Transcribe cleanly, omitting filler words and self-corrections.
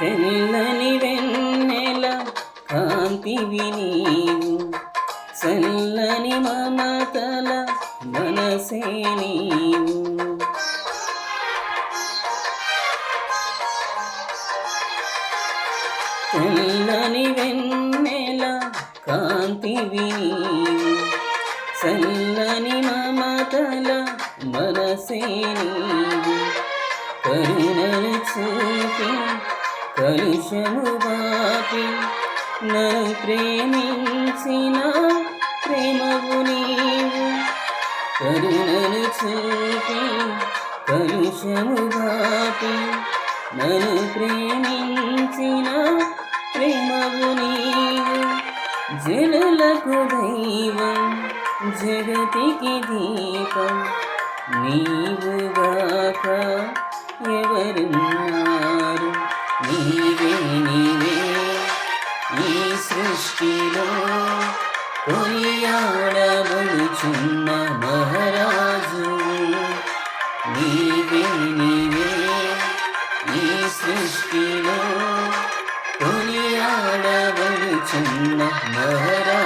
తెల్లని వెన్నెల కాంతివి నీవు, చల్లని మమతల మనసే నీవు. తెల్లని వెన్నెల కాంతివి నీవు, చల్లని మమతల మనసే నీవు. కరుణను చూపి కలుషము బాపి నన్ను ప్రేమించిన ప్రేమవు నీవు. కరుణను చూపి కలుషము బాపి నన్ను ప్రేమించిన ప్రేమవు నీవు. జనులకు దైవం జగతికి దీపం నీవుగాక ఎవరున్నారు. నీవే నీవే ఈ సృష్టిలో కొనియాడబడుచున్న మహారాజు. నీవే నీవే ఈ సృష్టిలో కొనియాడబడుచున్న మహారాజు.